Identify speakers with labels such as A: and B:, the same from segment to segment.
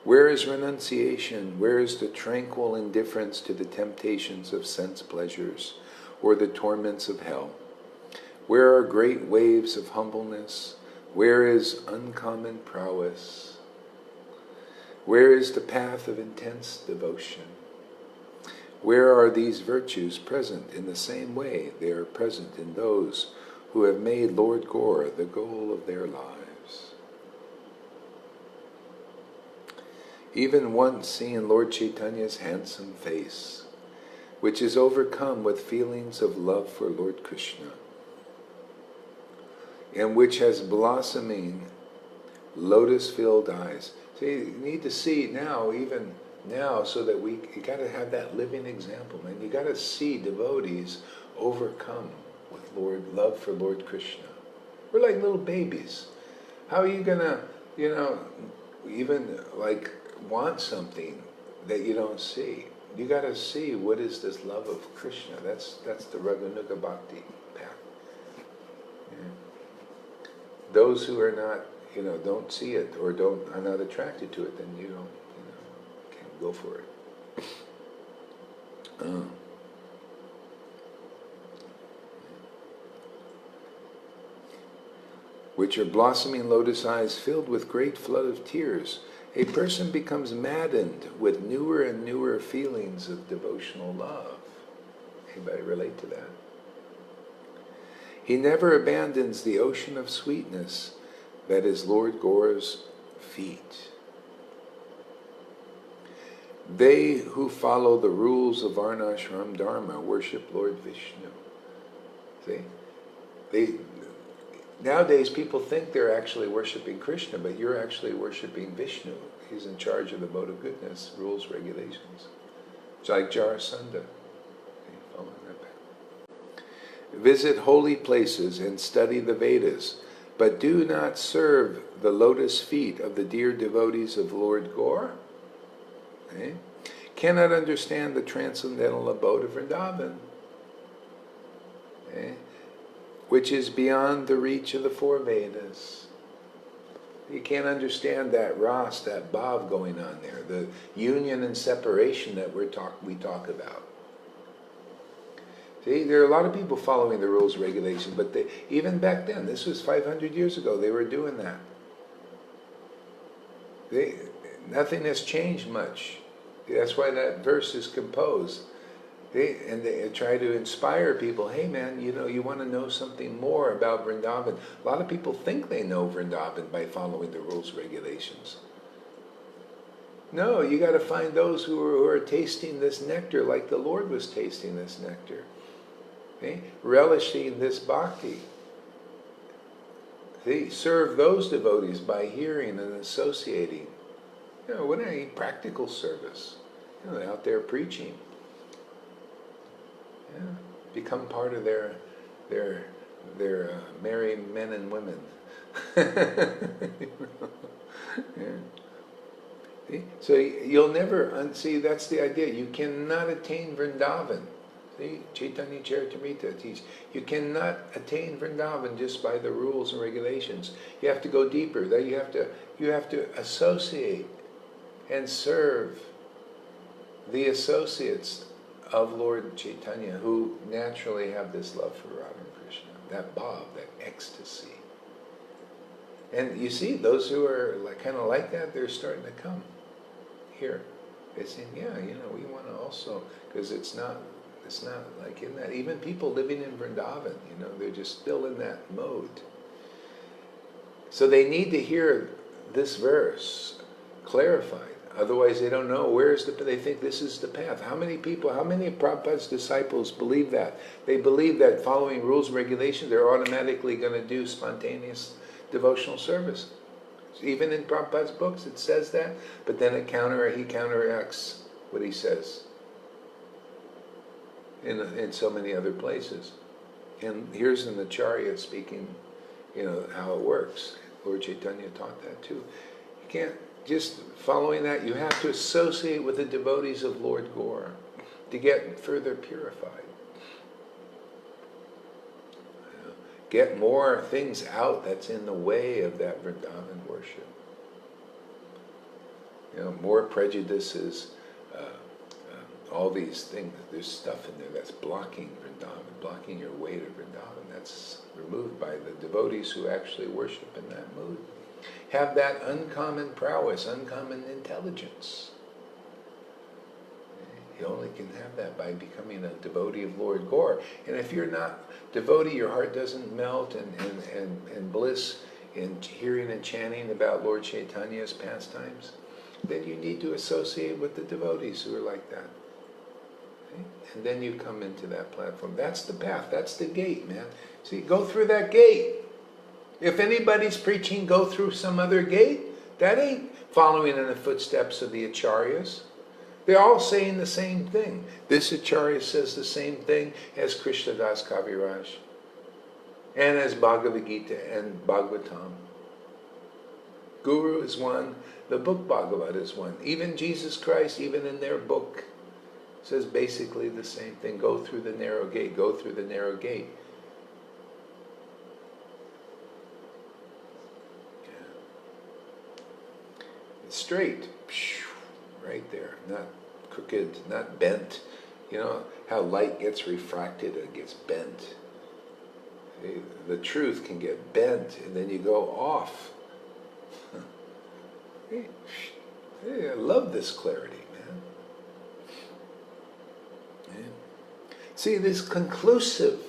A: Where is renunciation? Where is the tranquil indifference to the temptations of sense pleasures or the torments of hell? Where are great waves of humbleness? Where is uncommon prowess? Where is the path of intense devotion? Where are these virtues present in the same way they are present in those who have made Lord Gaura the goal of their lives? Even once seeing Lord Chaitanya's handsome face, which is overcome with feelings of love for Lord Krishna, and which has blossoming lotus-filled eyes. See, you need to see now, even now, so that you got to have that living example, man. You got to see devotees overcome with love for Lord Krishna. We're like little babies. How are you gonna, even like want something that you don't see? You got to see what is this love of Krishna. That's the Raganuga Bhakti path. Yeah. Those who are not, don't see it or are not attracted to it, then you don't, can't go for it. Which are blossoming lotus eyes filled with great flood of tears. A person becomes maddened with newer and newer feelings of devotional love. Anybody relate to that? He never abandons the ocean of sweetness that is Lord Gaura's feet. They who follow the rules of Varnasrama-dharma worship Lord Vishnu. See? Nowadays people think they're actually worshiping Krishna, but you're actually worshiping Vishnu. He's in charge of the mode of goodness, rules, regulations. It's like Jarasandha. Visit holy places and study the Vedas, but do not serve the lotus feet of the dear devotees of Lord Gaura. Okay? Cannot understand the transcendental abode of Vrndavana, okay? Which is beyond the reach of the four Vedas. You can't understand that ras, that bhav going on there, the union and separation that we talk about. See, there are a lot of people following the rules and regulations, but even back then, this was 500 years ago, they were doing that. Nothing has changed much. That's why that verse is composed. They try to inspire people, hey man, you want to know something more about Vrndavana. A lot of people think they know Vrndavana by following the rules and regulations. No, you got to find those who are tasting this nectar like the Lord was tasting this nectar. Okay? Relishing this bhakti. See, serve those devotees by hearing and associating. What a practical service. Out there preaching. Yeah. Become part of their merry men and women. Yeah. See? So you'll never see. That's the idea. You cannot attain Vrndavana. See, Caitanya-caritāmṛta teaches you cannot attain Vrndavana just by the rules and regulations. You have to go deeper. That you have to associate and serve the associates of Lord Chaitanya who naturally have this love for Radha and Krishna, that bhav, that ecstasy. And you see, those who are kind of like that, they're starting to come here. They're saying, yeah, we want to also, because it's not like in that. Even people living in Vrndavana, they're just still in that mode. So they need to hear this verse clarified. Otherwise they don't know they think this is the path. How many of Prabhupada's disciples believe that? They believe that following rules and regulations, they're automatically going to do spontaneous devotional service. Even in Prabhupada's books it says that, but then he counteracts what he says in so many other places. And here's an Acharya speaking, how it works. Lord Chaitanya taught that too. You can't just following that, you have to associate with the devotees of Lord Gaura to get further purified. Get more things out that's in the way of that Vrndavana worship. more prejudices, all these things. There's stuff in there that's blocking Vrndavana, blocking your way to Vrndavana. That's removed by the devotees who actually worship in that mood. Have that uncommon prowess, uncommon intelligence. You only can have that by becoming a devotee of Lord Gaura. And if you're not devotee, your heart doesn't melt and bliss in hearing and chanting about Lord Chaitanya's pastimes, then you need to associate with the devotees who are like that. Okay? And then you come into that platform. That's the path. That's the gate, man. See, go through that gate. If anybody's preaching, go through some other gate, that ain't following in the footsteps of the acharyas. They're all saying the same thing. This acharya says the same thing as Krishnadas Kaviraj, and as Bhagavad-Gita and Bhagavatam. Guru is one, the book Bhagavad is one. Even Jesus Christ, even in their book, says basically the same thing. Go through the narrow gate, go through the narrow gate. It's straight, right there, not crooked, not bent. You know how light gets refracted, it gets bent. See, the truth can get bent and then you go off. Hey, I love this clarity, man. Yeah. See, this conclusive.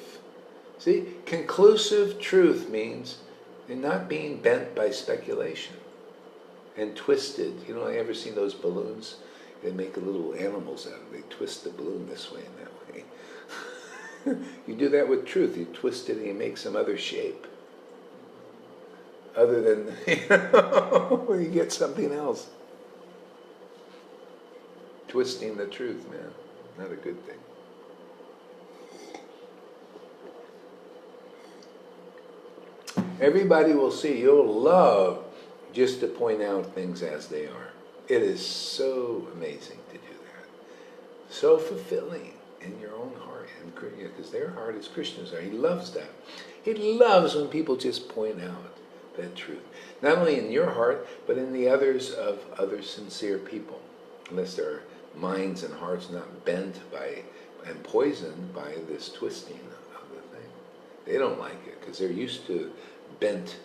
A: See, conclusive truth means you're not being bent by speculation and twisted. You know, I ever seen those balloons? They make little animals out of it. They twist the balloon this way and that way. You do that with truth. You twist it and you make some other shape. Other than, you get something else. Twisting the truth, man. Not a good thing. Everybody will see. You'll love just to point out things as they are. It is so amazing to do that. So fulfilling in your own heart. Because their heart is Krishna's heart. He loves that. He loves when people just point out that truth. Not only in your heart, but in the others of other sincere people. Unless their minds and hearts not bent by and poisoned by this twisting of the thing. They don't like it because they're used to bent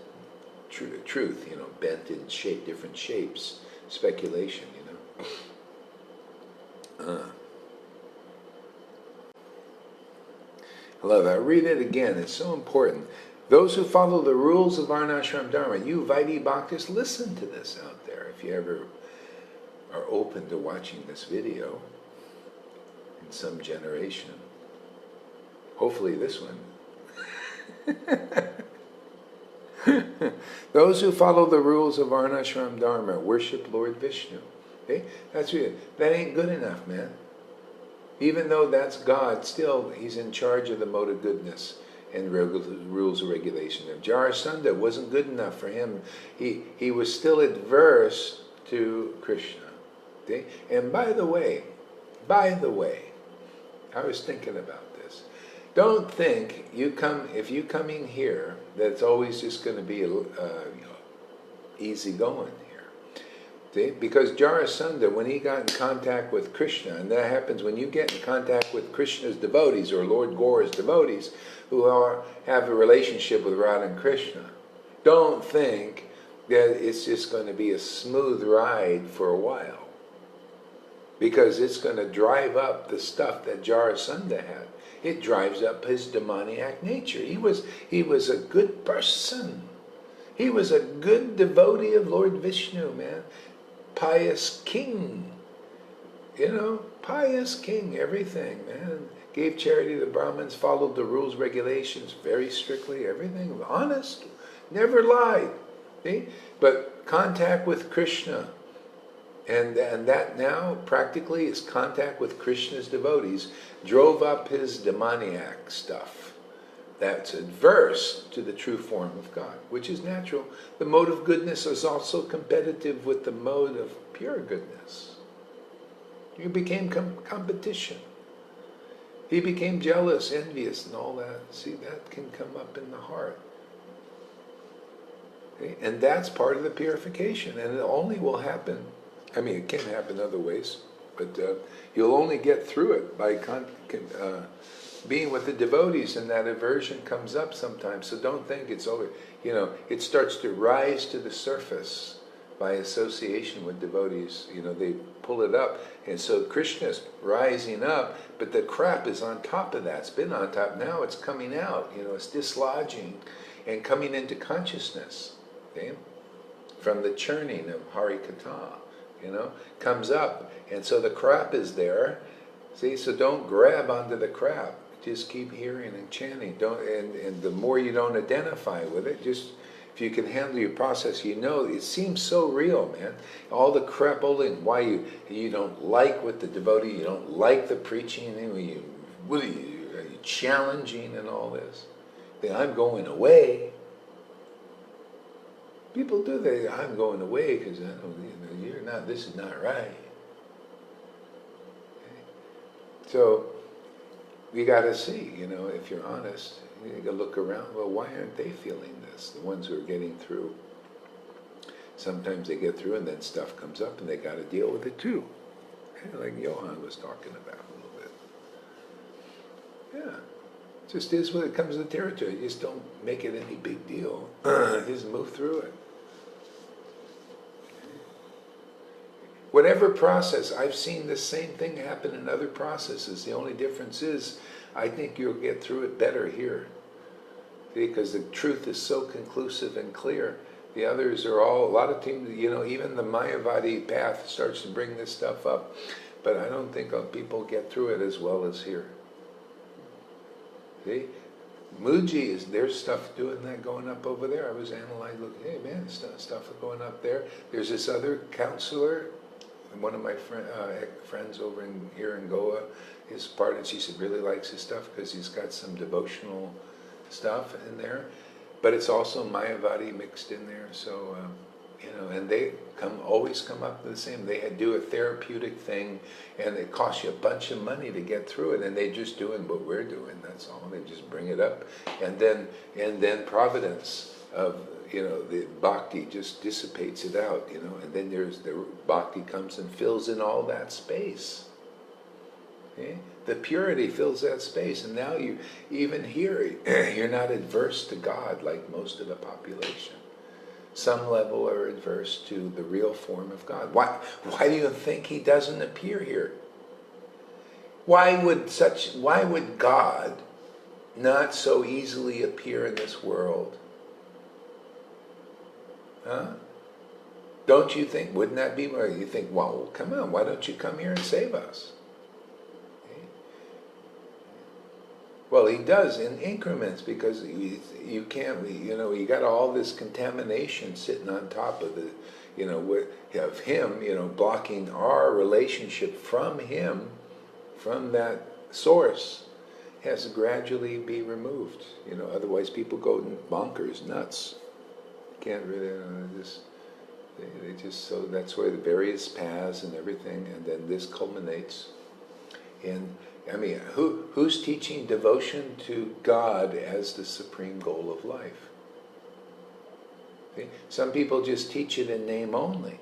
A: truth, bent in shape, different shapes, speculation, I love it. I read it again. It's so important. Those who follow the rules of Varnashram-dharma, you Vaidhi Bhaktis, listen to this out there if you ever are open to watching this video in some generation. Hopefully this one. Those who follow the rules of Varnashram-dharma worship Lord Vishnu. Okay? That's it. That ain't good enough, man. Even though that's God, still He's in charge of the mode of goodness and rules and regulation. If Jarasandha wasn't good enough for him, he was still adverse to Krishna. Okay? And by the way, I was thinking about this. Don't think if you coming here that it's always just going to be easy going here. See? Because Jarasandha, when he got in contact with Krishna, and that happens when you get in contact with Krishna's devotees or Lord Gaura's devotees who have a relationship with Radha and Krishna, don't think that it's just going to be a smooth ride for a while. Because it's going to drive up the stuff that Jarasandha had. It drives up his demoniac nature. He was a good person. He was a good devotee of Lord Vishnu, man. Pious king. Pious king, everything, man. Gave charity to the Brahmins, followed the rules, regulations very strictly, everything. Honest, never lied. See? But contact with Krishna. And that now practically is contact with Krishna's devotees, drove up his demoniac stuff. That's adverse to the true form of God, which is natural. The mode of goodness is also competitive with the mode of pure goodness. You became competition. He became jealous, envious, and all that. See, that can come up in the heart. Okay? And that's part of the purification, and it only will happen I mean, it can happen other ways, but you'll only get through it by being with the devotees, and that aversion comes up sometimes. So don't think it's over. You know, it starts to rise to the surface by association with devotees. You know, they pull it up, and so Krishna's rising up, but the crap is on top of that. It's been on top. Now it's coming out. You know, it's dislodging and coming into consciousness. Okay? From the churning of Harikatha, you know, comes up, and so the crap is there. See, so don't grab onto the crap. Just keep hearing and chanting. And the more you don't identify with it, just if you can handle your process, you know, it seems so real, man. All the crapoling, why you don't like with the devotee, you don't like the preaching, are you challenging and all this? I'm going away. People do that. I'm going away because you're not. This is not right. Okay. So you got to see. You know, if you're honest, you got to look around. Well, why aren't they feeling this? The ones who are getting through. Sometimes they get through, and then stuff comes up, and they got to deal with it too. Kind of like Johan was talking about a little bit. Yeah. Just is when it comes to the territory. You just don't make it any big deal. Just move through it. Whatever process, I've seen the same thing happen in other processes. The only difference is, I think you'll get through it better here. Because the truth is so conclusive and clear. The others are all, a lot of teams, you know, even the Mayavadi path starts to bring this stuff up. But I don't think people get through it as well as here. See, Muji there's stuff doing that going up over there. I was analyzing, looking, hey man, stuff going up there. There's this other counselor, one of my friends over here in Goa, is part, and she said really likes his stuff because he's got some devotional stuff in there, but it's also Mayavadi mixed in there. So you know, and they always come up with the same. They do a therapeutic thing, and it costs you a bunch of money to get through it, and they're just doing what we're doing. That's all. They just bring it up, and then providence of, you know, the bhakti just dissipates it out, you know, and then there's the bhakti comes and fills in all that space. Okay? The purity fills that space, and now you even here you're not adverse to God like most of the population. Some level are adverse to the real form of God. Why do you think he doesn't appear here? Why would God not so easily appear in this world? Huh? Don't you think, wouldn't that be where you think, well, come on, why don't you come here and save us? Okay. Well, he does in increments, because you can't, you know, you got all this contamination sitting on top of the, you know, of him, you know, blocking our relationship from him, from that source, has to gradually be removed. You know, otherwise people go bonkers, nuts. Can't really, they just, so that's why the various paths and everything, and then this culminates in, I mean, who's teaching devotion to God as the supreme goal of life? Okay? Some people just teach it in name only.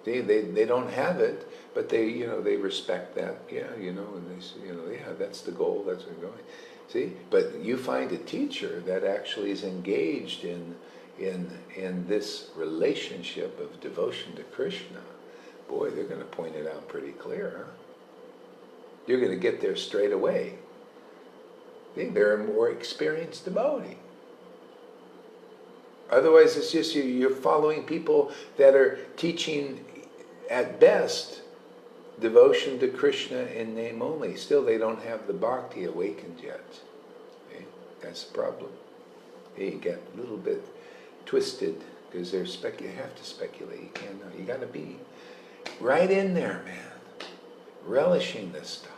A: They don't have it, but they, you know, they respect that. Yeah, you know, and they say, you know, yeah, that's the goal. That's where we're going. See, but you find a teacher that actually is engaged in this relationship of devotion to Krishna. Boy, they're going to point it out pretty clear, huh? You're going to get there straight away. They're a more experienced devotee. Otherwise, it's just you're following people that are teaching, at best, devotion to Krishna in name only. Still, they don't have the bhakti awakened yet. Okay? That's the problem. You get a little bit twisted because you have to speculate. You can't know. You got to be right in there, man, relishing this stuff.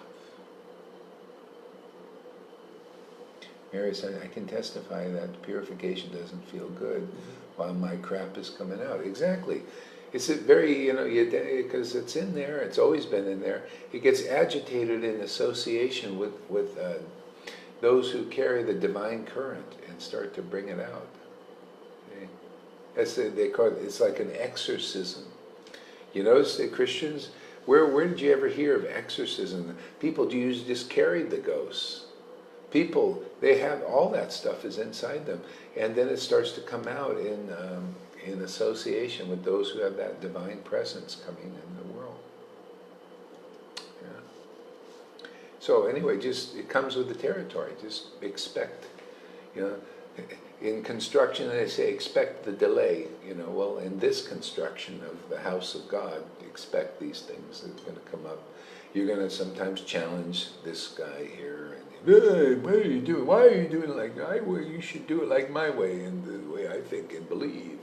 A: Mary said, I can testify that purification doesn't feel good while my crap is coming out. Exactly. It's a very, you know, because it's in there, it's always been in there. It gets agitated in association with those who carry the divine current and start to bring it out. Okay? They call it, it's like an exorcism. You notice that Christians, where did you ever hear of exorcism? People just carried the ghosts. People, they have, all that stuff is inside them. And then it starts to come out in association with those who have that divine presence coming in the world. Yeah. So anyway, it comes with the territory. Just expect, in construction they say expect the delay, well, in this construction of the house of God, expect these things that are going to come up. You're going to sometimes challenge this guy here, and hey, what are you doing? Why are you doing it like that? You should do it like my way, and the way I think and believe.